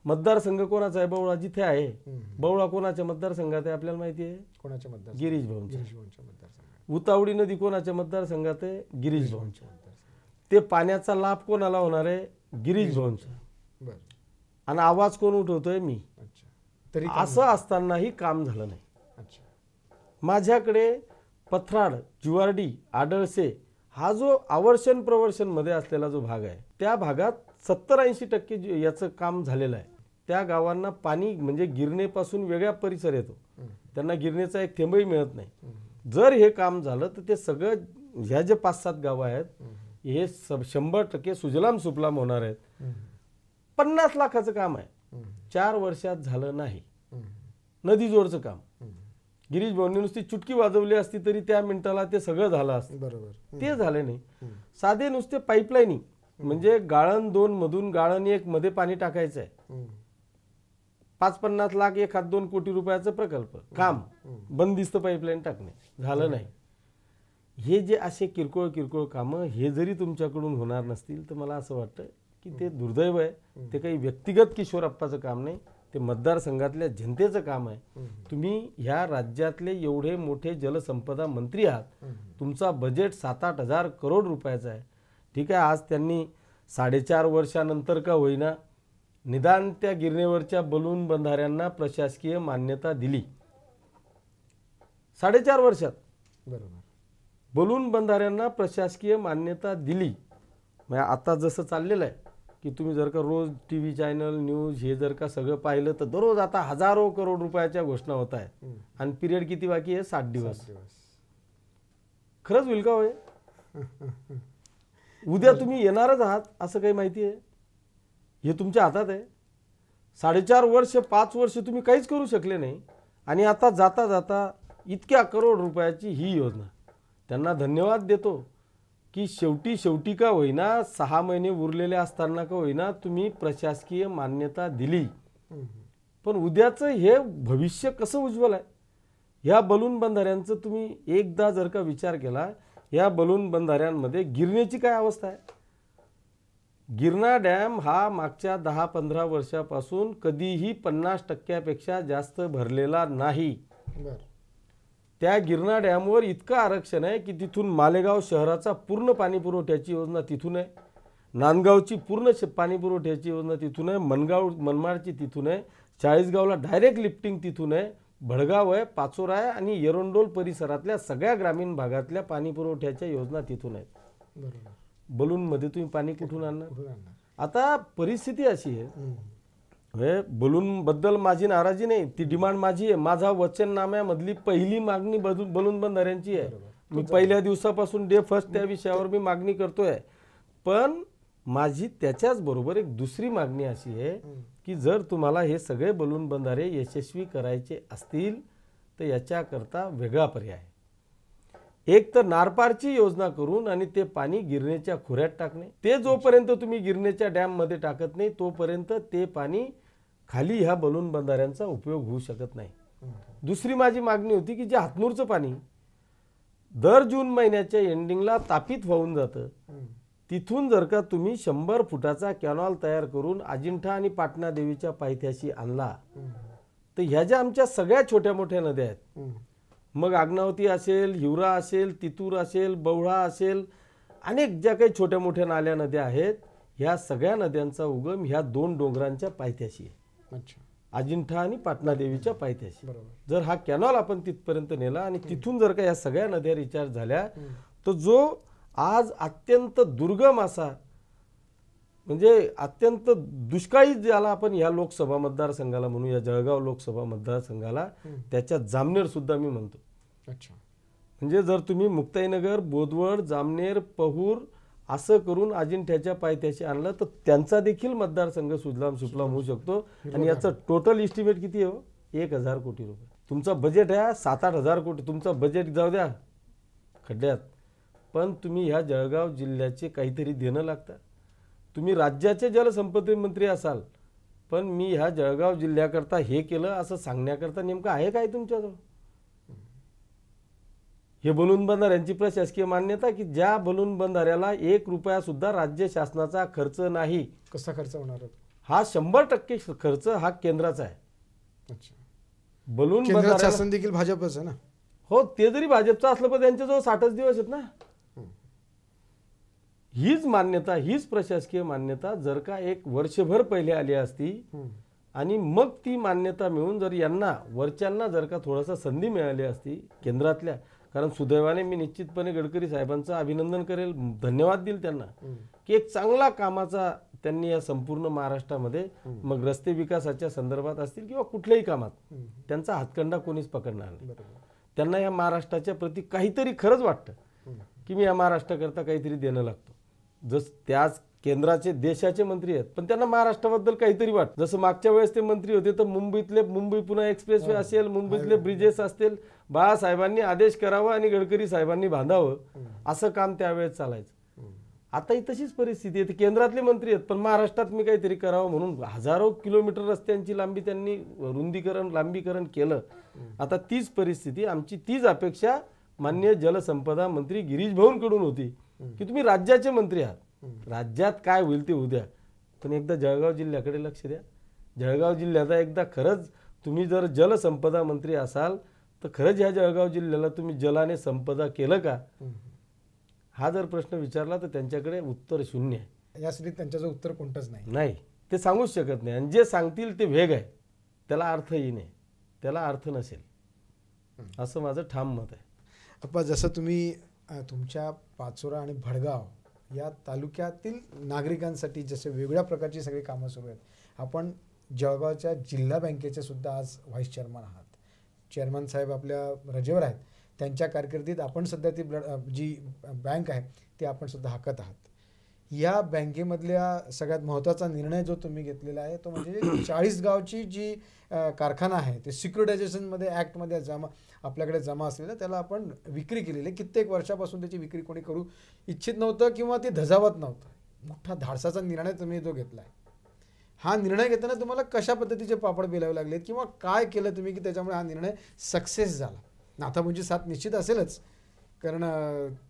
मतदारसंघ कोणाचा आहे? बवळा जिथे आहे. बवळा कोणाच्या मतदारसंघात आहे आपल्याला माहिती आहे? कोणाच्या मतदार? गिरीश भाऊंच्या. मतदारसंघात. उतावडी नदी कोणाच्या मतदारसंघात आहे? गिरीश भाऊंच्या. ते पाण्याचा लाभ कोणाला होणार आहे? गिरीश भाऊंच्या. बरं. आणि आवाज कोण उठवतोय? मी. तरी असं असतानाही काम झालं नाही. अच्छा. माझ्याकडे पथराड, जुवार्डी, आडळसे हा जो आवर्षण प्रवर्षण मध्ये असलेला जो भाग आहे त्या भागात 70-80% याचं काम झालेलं आहे. त्या गावांना पाणी म्हणजे गिरणेपासून वेगळ्या परिसर येतो, त्यांना गिरणेचा एक थेंबही मिळत नाही. जर हे काम झालं तर ते सगळं ह्या जे 5-7 गावं आहेत हे 100% सुजलाम सुफलाम होणार आहेत. 50 लाखाचं काम आहे, 4 वर्षात झालं नाही. नदी जोडचं काम गिरीश भाऊंनी नुसती चुटकी वाजवली असती तरी त्या मिनिटाला ते सगळं झालं असतं. बरोबर. ते झाले नाही. साधे नुसते पाईपलाईनिंग म्हणजे गाळण 2 मधून गाळण 1 मध्ये पाणी टाकायचं आहे. 5-50 लाख 1-2 कोटी रुपयाचा प्रकल्प, काम बंदिस्त पाईपलाईन टाकणे, झालं नाही. हे जे असे किरकोळ किरकोळ कामं हे जरी तुमच्याकडून होणार नसतील तर मला असं वाटतं की ते दुर्दैव आहे. ते काही व्यक्तिगत किशोरप्पाचं काम नाही, ते मतदारसंघातल्या जनतेचं काम आहे. तुम्ही ह्या राज्यातले एवढे मोठे जलसंपदा मंत्री आहात, तुमचा बजेट 7-8 हजार करोड रुपयाचा आहे. ठीक आहे, आज त्यांनी 4.5 वर्षानंतर का होईना निदान त्या गिरणीवरच्या बलून बंधाऱ्यांना प्रशासकीय मान्यता दिली. 4.5 वर्षात बरोबर. बलून बंधाऱ्यांना प्रशासकीय मान्यता दिली. म्हणजे आता जसं चाललेलं आहे की तुम्ही जर का रोज TV चॅनल न्यूज हे जर का सगळं पाहिलं तर दररोज आता हजारो करोड रुपयाच्या घोषणा होत आहेत. आणि पिरियड किती बाकी आहे? 60 दिवस. खरंच होईल का होय? उद्या तुम्ही येणारच आहात असं काही माहिती आहे? हे तुमच्या हातात आहे. 4.5 वर्ष 5 वर्ष तुम्ही काहीच करू शकले नाही आणि आता जाता जाता इतक्या करोड रुपयाची ही योजना. त्यांना धन्यवाद देतो की शेवटी का होईना 6 महिने उरलेले असताना का होईना तुम्ही प्रशासकीय मान्यता दिली. पण उद्याचं हे भविष्य कसं उज्ज्वल आहे? ह्या बलून बंधाऱ्यांचं तुम्ही एकदा जर का विचार केला, या बलून बंधाऱ्यांमध्ये गिरणीची काय अवस्था आहे? गिरणा डॅम हा मागच्या 10-15 वर्षापासून कधीही 50% जास्त भरलेला नाही. त्या गिरणा डॅमवर इतकं आरक्षण आहे की तिथून मालेगाव शहराचा पूर्ण पाणी पुरवठ्याची योजना तिथून आहे, नांदगावची पूर्ण पाणी पुरवठ्याची योजना तिथून आहे, मनमाडची तिथून आहे, चाळीसगावला डायरेक्ट लिफ्टिंग तिथून आहे, भडगाव आहे, पाचोरा आहे आणि एरंडोल परिसरातल्या सगळ्या ग्रामीण भागातल्या पाणी पुरवठ्याच्या योजना तिथून आहेत. बरोबर. बलूनमध्ये तुम्ही पाणी कुठून आणणार? आता परिस्थिती अशी आहे, बलून बद्दल माझी नाराजी नाही, ती डिमांड माझी आहे. माझा वचननाम्यामधली पहिली मागणी बलून बंधाऱ्यांची आहे. मी पहिल्या दिवसापासून डे फर्स्ट त्या विषयावर मी मागणी करतोय. पण माझी त्याच्याच बरोबर एक दुसरी मागणी अशी आहे की जर तुम्हाला हे सगळे बलून बंधारे यशस्वी करायचे असतील तर याच्याकरता वेगळा पर्याय. एक तर नारपारची योजना करून आणि ते पाणी गिरणीच्या खोऱ्यात टाकणे. ते जोपर्यंत तुम्ही गिरणीच्या डॅममध्ये टाकत नाही तोपर्यंत ते पाणी खाली ह्या बलून बंधाऱ्यांचा उपयोग होऊ शकत नाही. दुसरी माझी मागणी होती की जे हातनूरचं पाणी दर जून महिन्याच्या एंडिंगला तापित होऊन जातं, तिथून जर का तुम्ही 100 फुटाचा कॅनॉल तयार करून अजिंठा आणि पाटणा देवीच्या पायथ्याशी आणला तर ह्या ज्या आमच्या सगळ्या छोट्या मोठ्या नद्या आहेत, मग आग्नावती असेल, हिवरा असेल, तितूर असेल, बवळा असेल, अनेक ज्या काही छोट्या मोठ्या नाल्या नद्या आहेत, ह्या सगळ्या नद्यांचा उगम ह्या 2 डोंगरांच्या पायथ्याशी आहे, अजिंठा आणि पाटणा देवीच्या पायथ्याशी. जर हा कॅनॉल आपण तिथपर्यंत नेला आणि तिथून जर का या सगळ्या नद्या रिचार्ज झाल्या तर जो आज अत्यंत दुर्गम असा म्हणजे अत्यंत दुष्काळी ज्याला आपण या लोकसभा मतदारसंघाला म्हणू, या जळगाव लोकसभा मतदारसंघाला, त्याच्यात जामनेर सुद्धा मी म्हणतो. म्हणजे जर तुम्ही मुक्ताईनगर, बोदवड, जामनेर, पहूर असं करून अजिंठ्याच्या पायथ्याशी आणलं तर त्यांचा देखील मतदारसंघ सुजलाम सुफलाम होऊ शकतो. आणि याचं टोटल इस्टिमेट किती आहे? 1000 कोटी रुपये. तुमचा बजेट आहे 7-8 हजार कोटी. तुमचा बजेट जाऊ द्या खड्ड्यात, पण तुम्ही ह्या जळगाव जिल्ह्याचे काहीतरी देणं लागतं. तुम्ही राज्याचे जलसंपदा मंत्री असाल, पण मी ह्या जळगाव जिल्ह्याकरता हे केलं असं सांगण्याकरता नेमकं आहे काय तुमच्याजवळ? हे बलून बंधाऱ्यांची प्रशासकीय मान्यता की ज्या बलून बंधाऱ्याला 1 रुपया सुद्धा राज्य शासनाचा खर्च नाही. कसा खर्च होणार? हा 100% खर्च हा केंद्राचा आहे. बलून बंधाऱ्याला शासन देखील भाजपच आहे ना? हो, ते जरी भाजपचं असलं पण त्यांच्याजवळ 60 दिवस आहेत ना. हीच मान्यता, हीच प्रशासकीय मान्यता जर का 1 वर्षभर पहिले आली असती आणि मग ती मान्यता मिळून जर यांना वरच्यांना जर का थोडासा संधी मिळाली असती केंद्रातल्या, कारण सुदैवाने मी निश्चितपणे गडकरी साहेबांचं अभिनंदन करेल, धन्यवाद देईल त्यांना की एक चांगला कामाचा त्यांनी या संपूर्ण महाराष्ट्रामध्ये, मग रस्ते विकासाच्या संदर्भात असतील किंवा कुठल्याही कामात त्यांचा हातखंडा कोणीच पकडणार नाही. त्यांना या महाराष्ट्राच्या प्रती काहीतरी खरंच वाटतं की मी या महाराष्ट्राकरता काहीतरी देणं लागतो. जस त्याच केंद्राचे देशाचे मंत्री आहेत पण त्यांना महाराष्ट्राबद्दल काहीतरी वाटतं. जसं मागच्या वेळेस ते मंत्री होते तर मुंबई पुणे एक्सप्रेसवे असेल, मुंबईतले ब्रिजेस असतील, बाळासाहेबांनी आदेश करावा आणि गडकरी साहेबांनी बांधावं असं काम त्यावेळेस चालायचं. आताही तशीच परिस्थिती आहे. केंद्रातले मंत्री आहेत पण महाराष्ट्रात मी काहीतरी करावं म्हणून हजारो किलोमीटर रस्त्यांची लांबी त्यांनी लांबीकरण केलं. आता तीच परिस्थिती, आमची तीच अपेक्षा माननीय जलसंपदा मंत्री गिरीश भाऊंकडून होती की तुम्ही राज्याचे मंत्री आहात, राज्यात काय होईल ते उद्या, पण एकदा जळगाव जिल्ह्याकडे लक्ष द्या. जळगाव जिल्ह्याचा एकदा खरंच तुम्ही जर जलसंपदा मंत्री असाल तर खरंच ह्या जळगाव जिल्ह्याला तुम्ही जलाने संपदा केलं का? हा जर प्रश्न विचारला तर त्यांच्याकडे उत्तर शून्य आहे. या स्थितीत त्यांच्याचं उत्तर कोणतंच नाही. नाही, ते सांगूच शकत नाही. आणि जे सांगतील ते वेग आहे, त्याला अर्थही नाही, त्याला अर्थ नसेल, असं माझं ठाम मत आहे. अप्पा, जसं तुम्ही तुमच्या पाचोरा आणि भडगाव या तालुक्यातील नागरिकांसाठी जसे वेगळ्या प्रकारची सगळी कामं सुरू आहेत, आपण जळगावच्या जिल्हा बँकेचे सुद्धा आज व्हाईस चेअरमन आहात. चेअरमन साहेब आपल्या रजेवर आहेत. त्यांच्या कारकिर्दीत आपण सध्या ती जी बँक आहे ती आपण सुद्धा हाकत आहात. या बँकेमधल्या सगळ्यात महत्त्वाचा निर्णय जो तुम्ही घेतलेला आहे तो म्हणजे 40 गावची जी कारखाना आहे ते सिक्युरिटायझेशनमध्ये ॲक्टमध्ये आपल्याकडे जमा असलेलं त्याला आपण विक्री केलेली. कित्येक वर्षापासून त्याची विक्री कोणी करू इच्छित नव्हतं किंवा ती धजावत नव्हतं. मोठा धाडसाचा निर्णय तुम्ही जो घेतला आहे, हा निर्णय घेताना तुम्हाला कशा पद्धतीचे पापड बेलावे लागलेत किंवा काय केलं तुम्ही की त्याच्यामुळे हा निर्णय सक्सेस झाला? नाथाबुंची साथ निश्चित असेलच, कारण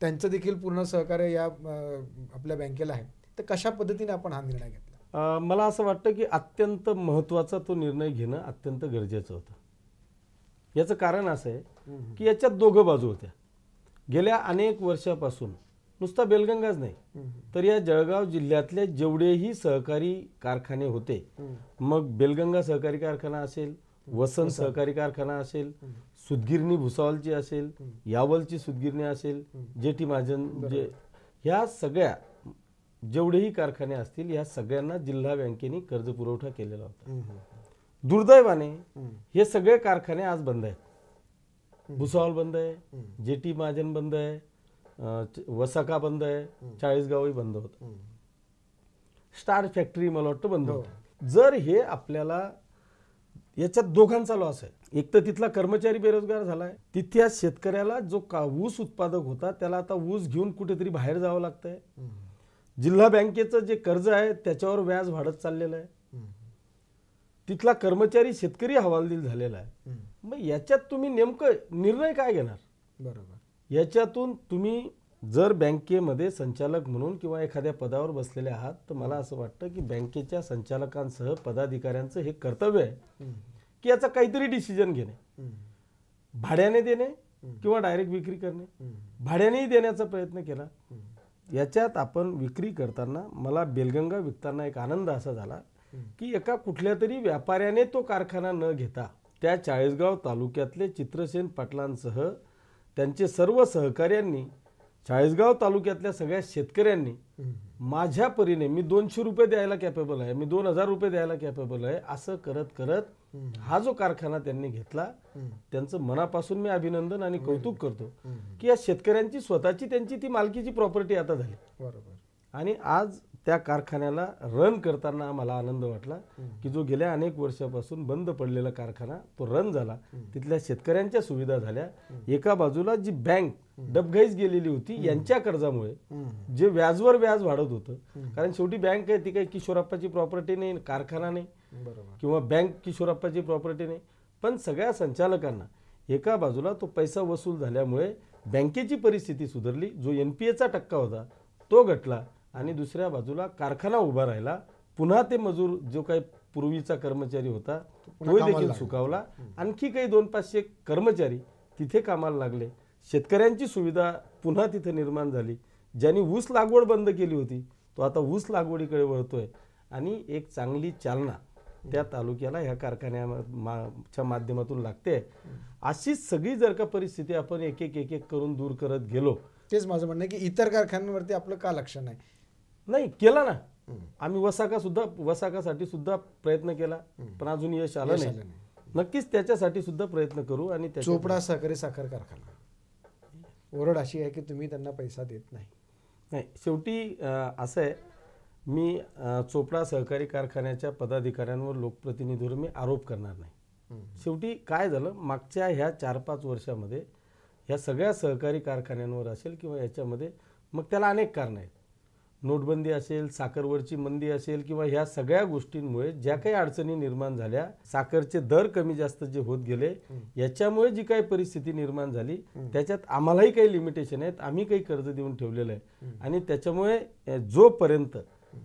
त्यांचं देखील पूर्ण सहकार्य या आपल्या बँकेला आहे. तर कशा पद्धतीने आपण हा निर्णय घेतला? मला असं वाटतं की अत्यंत महत्त्वाचा तो निर्णय घेणं अत्यंत गरजेचं होतं. याचं कारण असं आहे की याच्यात दोघं बाजू होत्या. गेल्या अनेक वर्षापासून नुसता बेलगंगाच नाही तर या जळगाव जिल्ह्यातले जेवढेही सहकारी कारखाने होते, मग बेलगंगा सहकारी कारखाना असेल, वसंत सहकारी कारखाना असेल, सुतगिरणी भुसावळची असेल, यावलची सुतगिरणी असेल, जेटी महाजन, ह्या सगळ्या जेवढेही कारखाने असतील या सगळ्यांना जिल्हा बँकेने कर्ज पुरवठा केलेला होता. दुर्दैवाने हे सगळे कारखाने आज बंद आहेत. भुसावळ बंद आहे, जेटी महाजन बंद आहे, वसाका बंद आहे, 40 गावही बंद होत, स्टार फॅक्टरी मला वाटतं बंद होत. जर हे आपल्याला याच्यात दोघांचा लॉस आहे. एक तर तिथला कर्मचारी बेरोजगार झालाय, तिथल्या शेतकऱ्याला जो ऊस उत्पादक होता त्याला आता ऊस घेऊन कुठेतरी बाहेर जावं लागतंय. जिल्हा बँकेचं जे कर्ज आहे त्याच्यावर व्याज वाढत चाललेलं आहे. तिथला कर्मचारी शेतकरी हवालदिल झालेला आहे. मग याच्यात तुम्ही नेमकं निर्णय काय घेणार? बरोबर. याच्यातून तुम्ही जर बँकेमध्ये संचालक म्हणून किंवा एखाद्या पदावर बसलेले आहात तर मला असं वाटतं की बँकेच्या संचालकांसह पदाधिकाऱ्यांचं हे कर्तव्य आहे की याचा काहीतरी डिसिजन घेणे. भाड्याने देणे किंवा डायरेक्ट विक्री करणे. भाड्यानेही देण्याचा प्रयत्न केला. याच्यात आपण विक्री करताना मला बेलगंगा विकताना एक आनंद असा झाला की एका कुठल्या तरी व्यापाऱ्याने तो कारखाना न घेता त्या 40गाव तालुक्यातले चित्रसेन पाटलांसह त्यांचे सर्व सहकार्यांनी 40गाव तालुक्यातल्या सगळ्या शेतकऱ्यांनी माझ्या परीने मी 200 रुपये द्यायला कॅपेबल आहे, मी 2000 रुपये द्यायला कॅपेबल आहे, असं करत करत हा जो कारखाना त्यांनी घेतला त्यांचं मनापासून मी अभिनंदन आणि कौतुक करतो की या शेतकऱ्यांची स्वतःची त्यांची ती मालकीची प्रॉपर्टी आता झाली. बरोबर. आणि आज त्या कारखान्याला रन करताना मला आनंद वाटला की जो गेल्या अनेक वर्षापासून बंद पडलेला कारखाना तो रन झाला. तिथल्या शेतकऱ्यांच्या सुविधा झाल्या. एका बाजूला जी बँक डबघाईच गेलेली होती यांच्या कर्जामुळे जे व्याजवर व्याज वाढत होतं, कारण शेवटी बँक आहे ती काही किशोरप्पाची प्रॉपर्टी नाही, कारखाना नाही, किंवा बँक किशोरप्पाची प्रॉपर्टी नाही, पण सगळ्या संचालकांना एका बाजूला तो पैसा वसूल झाल्यामुळे बँकेची परिस्थिती सुधारली, जो NPA टक्का होता तो घटला, आणि दुसऱ्या बाजूला कारखाना उभा राहिला. पुन्हा ते मजूर जो काही पूर्वीचा कर्मचारी होता तो देखील सुकावला. आणखी काही 200-500 कर्मचारी तिथे कामाला लागले. शेतकऱ्यांची सुविधा पुन्हा तिथे निर्माण झाली. ज्यांनी ऊस लागवड बंद केली होती तो आता ऊस लागवडीकडे वळतोय. आणि एक चांगली चालना त्या तालुक्याला ह्या कारखान्याच्या माध्यमातून लागते. अशी सगळी जर का परिस्थिती आपण एक एक करून दूर करत गेलो, तेच माझं म्हणणं आहे की इतर कारखान्यांवरती आपलं का लक्ष नाही केला ना. आम्ही वसाकासाठी सुद्धा प्रयत्न केला पण अजून यश आलं नाही. नक्कीच त्याच्यासाठी सुद्धा प्रयत्न करू. आणि चोपडा सहकारी साखर कारखाना ओरड अशी आहे की तुम्ही त्यांना पैसा देत नाही. शेवटी असं आहे, मी चोपडा सहकारी कारखान्याच्या पदाधिकाऱ्यांवर लोकप्रतिनिधीवर मी आरोप करणार नाही. शेवटी काय झालं, मागच्या ह्या 4-5 वर्षामध्ये ह्या सगळ्या सहकारी कारखान्यांवर असेल किंवा याच्यामध्ये मग त्याला अनेक कारणं आहेत. नोटबंदी असेल, साखरवरची मंदी असेल, किंवा ह्या सगळ्या गोष्टींमुळे ज्या काही अडचणी निर्माण झाल्या, साखरचे दर कमी जास्त जे होत गेले, याच्यामुळे जी काही परिस्थिती निर्माण झाली त्याच्यात आम्हालाही काही लिमिटेशन आहेत. आम्ही काही कर्ज देऊन ठेवलेलं आहे आणि त्याच्यामुळे जोपर्यंत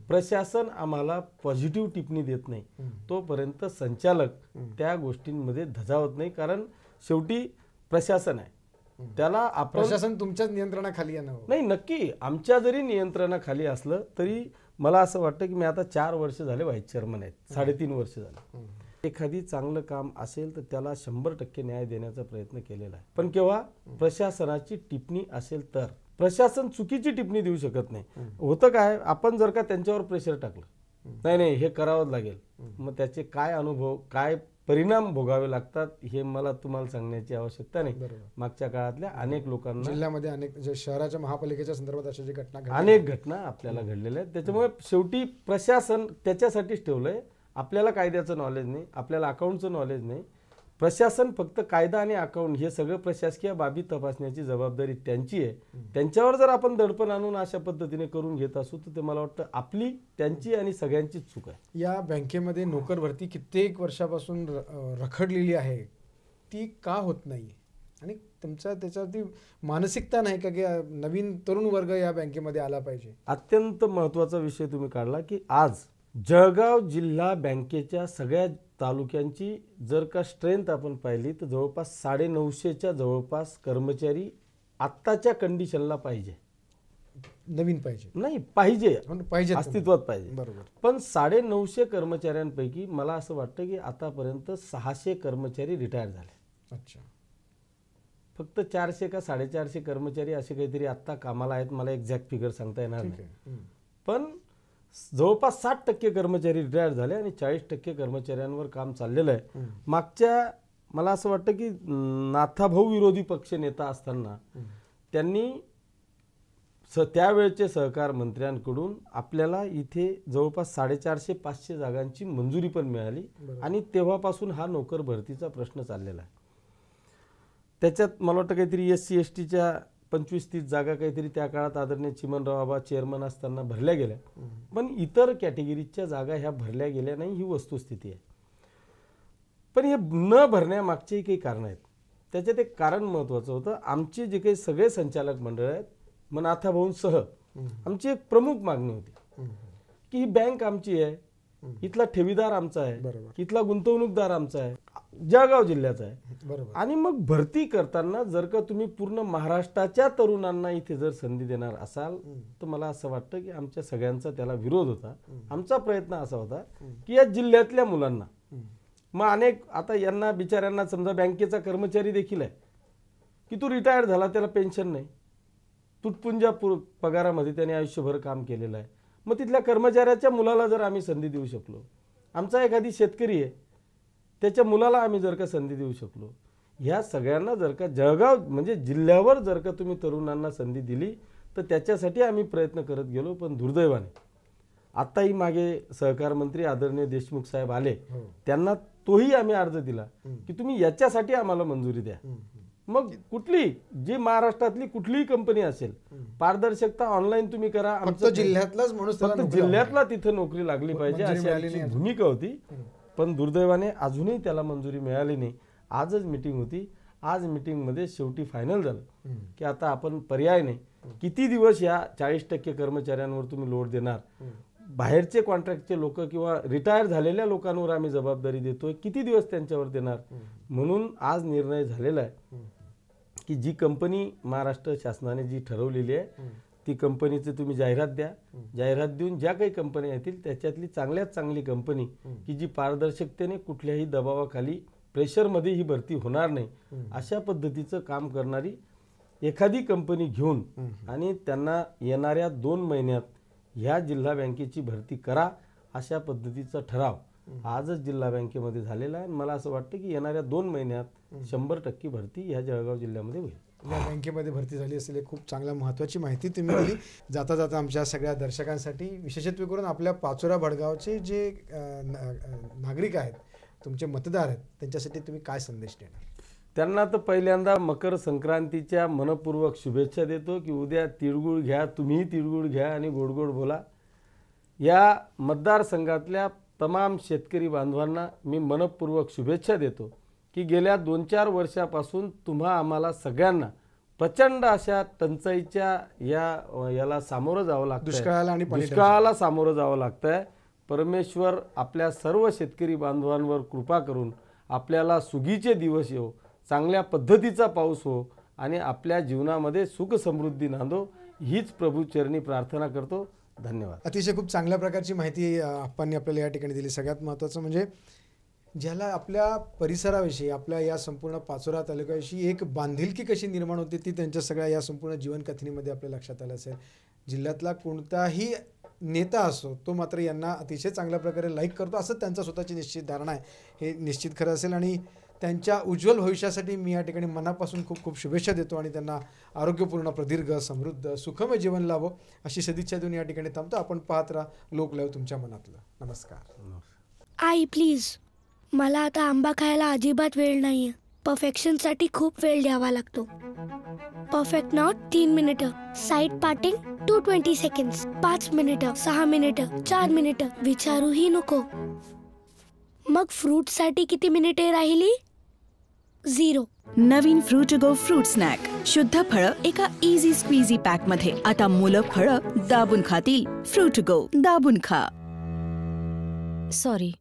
प्रशासन आम्हाला पॉझिटिव्ह टिप्पणी देत नाही तोपर्यंत संचालक त्या गोष्टींमध्ये धजावत नाही. कारण शेवटी प्रशासन आहे त्याला आपण प्रशासन तुमच्याच नियंत्रणाखाली आहे ना? नाही, नक्की आमच्या जरी नियंत्रणाखाली असलं तरी मला असं वाटतं की मी आता 4 वर्ष झाले व्हाईस चेअरमन आहेत, 3.5 वर्ष झाले. एखादी चांगलं काम असेल तर त्याला 100% न्याय देण्याचा प्रयत्न केलेला आहे. पण केव्हा प्रशासनाची टिप्पणी असेल तर. प्रशासन चुकीची टिप्पणी देऊ शकत नाही. होतं काय, आपण जर का त्यांच्यावर प्रेशर टाकलं, नाही नाही हे करावंच लागेल, मग त्याचे काय अनुभव, काय परिणाम भोगावे लागतात हे मला तुम्हाला सांगण्याची आवश्यकता नाही. मागच्या काळातल्या अनेक लोकांना, जिल्ह्यामध्ये अनेक शहराच्या महापालिकेच्या संदर्भात अशा जी घटना अनेक घटना आपल्याला घडलेल्या आहेत. त्याच्यामुळे शेवटी प्रशासन त्याच्यासाठीच ठेवलंय. आपल्याला कायद्याचं नॉलेज नाही, आपल्याला अकाउंटचं नॉलेज नाही. प्रशासन फक्त कायदा आणि अकाउंट हे सगळं प्रशासकीय बाबी तपासण्याची जबाबदारी त्यांची आहे. त्यांच्यावर जर आपण दडपण आणून अशा पद्धतीने करून घेत असू तर ते मला वाटतं आपली, त्यांची आणि सगळ्यांचीच चूक आहे. या बँकेमध्ये नोकर भरती कित्येक वर्षापासून रखडलेली आहे, ती का होत नाही? आणि तुमचा त्याच्यावरती मानसिकता नाही का की नवीन तरुण वर्ग या बँकेमध्ये आला पाहिजे? अत्यंत महत्त्वाचा विषय तुम्ही काढला की आज जळगाव जिल्हा बँकेच्या सगळ्या तालुक्यांची जर का स्ट्रेंथ आपण पाहिली तर जवळपास 950च्या जवळपास कर्मचारी आत्ताच्या कंडिशनला पाहिजे. नवीन पाहिजे नाही, पाहिजे, पाहिजे, अस्तित्वात पाहिजे. बरोबर. पण 950 कर्मचाऱ्यांपैकी मला असं वाटतं की आतापर्यंत 600 कर्मचारी रिटायर झाले. अच्छा. फक्त 400 का 450 कर्मचारी असे काहीतरी आत्ता कामाला आहेत. मला एक्झॅक्ट फिगर सांगता येणार नाही. पण जवळपास 60% कर्मचारी रिटायर झाले आणि 40% कर्मचाऱ्यांवर काम चाललेलं आहे. मागच्या मला असं वाटतं की नाथाभाऊ विरोधी पक्ष नेता असताना त्यांनी त्यावेळेचे सहकार मंत्र्यांकडून आपल्याला इथे जवळपास 450-500 जागांची मंजुरी पण मिळाली आणि तेव्हापासून हा नोकर भरतीचा प्रश्न चाललेला आहे. त्याच्यात मला वाटतं काहीतरी SC STच्या 25-30 जागा काहीतरी त्या काळात आदरणीय चिमनराव आबा चेअरमन असताना भरल्या गेल्या. पण इतर कॅटेगरीच्या जागा ह्या भरल्या गेल्या नाही, ही वस्तुस्थिती आहे. पण हे न भरण्यामागचेही काही कारण आहेत. त्याच्यात एक कारण महत्त्वाचं होतं. आमचे जे काही सगळे संचालक मंडळ आहेत, मग नाथाभाऊंसह आमची एक प्रमुख मागणी होती की ही बँक आमची आहे, इथला ठेवीदार आमचा आहे, इथला गुंतवणूकदार आमचा आहे, जळगाव जिल्ह्याचा आहे. आणि मग भरती करताना जर का तुम्ही पूर्ण महाराष्ट्राच्या तरुणांना इथे जर संधी देणार असाल तर मला असं वाटतं की आमच्या सगळ्यांचा त्याला विरोध होता. आमचा प्रयत्न असा होता की या जिल्ह्यातल्या मुलांना, मग अनेक आता यांना बिचाऱ्यांना समजा बँकेचा कर्मचारी देखील आहे की तो रिटायर झाला, त्याला पेन्शन नाही, तुटपुंजा पगारामध्ये त्याने आयुष्यभर काम केलेलं आहे. मग तिथल्या कर्मचाऱ्याच्या मुलाला जर आम्ही संधी देऊ शकलो, आमचा एखादी शेतकरी आहे त्याच्या मुलाला आम्ही जर का संधी देऊ शकलो, ह्या सगळ्यांना जर का जळगाव म्हणजे जिल्ह्यावर जर का तुम्ही तरुणांना संधी दिली तर त्याच्यासाठी आम्ही प्रयत्न करत गेलो. पण दुर्दैवाने आत्ताही मागे सहकार मंत्री आदरणीय देशमुख साहेब आले, त्यांना तोही आम्ही अर्ज दिला की तुम्ही याच्यासाठी आम्हाला मंजुरी द्या. मग कुठली जी महाराष्ट्रातली कुठलीही कंपनी असेल, पारदर्शकता ऑनलाईन तुम्ही करा, आमच्या जिल्ह्यातलाच माणूस जिल्ह्यातला तिथे नोकरी लागली पाहिजे अशी आमची भूमिका होती. पण दुर्दैवाने अजूनही त्याला मंजुरी मिळाली नाही. आजच मीटिंग होती, आज मीटिंगमध्ये शेवटी फायनल झालं की आता आपण पर्याय नाही, किती दिवस या 40% कर्मचाऱ्यांवर तुम्ही लोड देणार, बाहेरचे कॉन्ट्रॅक्टचे लोक किंवा रिटायर झालेल्या लोकांवर आम्ही जबाबदारी देतोय, किती दिवस त्यांच्यावर देणार. म्हणून आज निर्णय झालेला आहे की जी कंपनी महाराष्ट्र शासनाने जी ठरवलेली आहे ती कंपनीचे तुम्ही जाहिरात द्या. जाहिरात देऊन ज्या काही कंपन्या येतील त्याच्यातली चांगल्यात चांगली कंपनी की जी पारदर्शकतेने कुठल्याही दबावाखाली प्रेशरमध्ये ही भरती होणार नाही अशा पद्धतीचं काम करणारी एखादी कंपनी घेऊन आणि त्यांना येणाऱ्या 2 महिन्यात ह्या जिल्हा बँकेची भरती करा अशा पद्धतीचा ठराव आजच जिल्हा बँकेमध्ये झालेला आहे. मला असं वाटतं की येणाऱ्या 2 महिन्यात 100% भरती ह्या जळगाव जिल्ह्यामध्ये होईल. या बँकेमध्ये भरती झाली असेल, खूप चांगल्या महत्त्वाची माहिती तुम्ही दिली. जाता जाता आमच्या सगळ्या दर्शकांसाठी विशेषत्व करून आपल्या पाचोरा भडगावचे जे नागरिक आहेत, तुमचे मतदार आहेत, त्यांच्यासाठी तुम्ही काय संदेश देणार? त्यांना तर पहिल्यांदा मकर संक्रांतीच्या मनपूर्वक शुभेच्छा देतो की उद्या तिळगुळ घ्या, तुम्हीही तिळगुळ घ्या आणि गोड गोड बोला. या मतदारसंघातल्या तमाम शेतकरी बांधवांना मी मनपूर्वक शुभेच्छा देतो की गेल्या 2-4 वर्षापासून तुम्हा आम्हाला सगळ्यांना प्रचंड अशा टंचाईच्या याला सामोरं जावं लागतं, दुष्काळाला सामोरं जावं लागतंय. परमेश्वर आपल्या सर्व शेतकरी बांधवांवर कृपा करून आपल्याला सुगीचे दिवस येऊ, चांगल्या पद्धतीचा पाऊस हो आणि आपल्या जीवनामध्ये सुख समृद्धी नांदो हीच प्रभू चरणी प्रार्थना करतो. धन्यवाद. अतिशय खूप चांगल्या प्रकारची माहिती आपण आपल्याला या ठिकाणी दिली. सगळ्यात महत्त्वाचं म्हणजे ज्याला आपल्या परिसराविषयी, आपल्या या संपूर्ण पाचोरा तालुक्याविषयी एक बांधिलकी कशी निर्माण होते ती त्यांच्या सगळ्या या संपूर्ण जीवनकथनीमध्ये आपल्या लक्षात आलं असेल. जिल्ह्यातला कोणताही नेता असो तो मात्र यांना अतिशय चांगल्या प्रकारे लाईक करतो असं त्यांचा स्वतःची निश्चित धारणा आहे. हे निश्चित खरं असेल आणि त्यांच्या उज्ज्वल भविष्यासाठी मी या ठिकाणी मनापासून खूप खूप शुभेच्छा देतो आणि त्यांना आरोग्यपूर्ण, प्रदीर्घ, समृद्ध, सुखमय जीवन लाभो अशी सदिच्छा देऊन या ठिकाणी थांबतो. आपण पाहत राहा लोक लाईव्ह तुमच्या मनातलं. नमस्कार. आई प्लीज, मला आता आंबा खायला अजिबात वेळ नाहीये. परफेक्शनसाठी खूप वेळ द्यावा लागतो. परफेक्ट नॉट 3 मिनिटं, साईड पार्टिंग 220 सेकंड्स, 5 मिनिटं, 6 मिनिटं, 4 मिनिटं, विचारूही नको. मग फ्रूटसाठी किती मिनिटे राहिली? 0. नवीन फ्रूट गो फ्रूट स्नॅक. शुद्ध फळं एका इझी स्क्वीझी पॅक मध्ये. आता मुलं फळं दाबून खातील. फ्रूट गो, दाबून खा. सॉरी,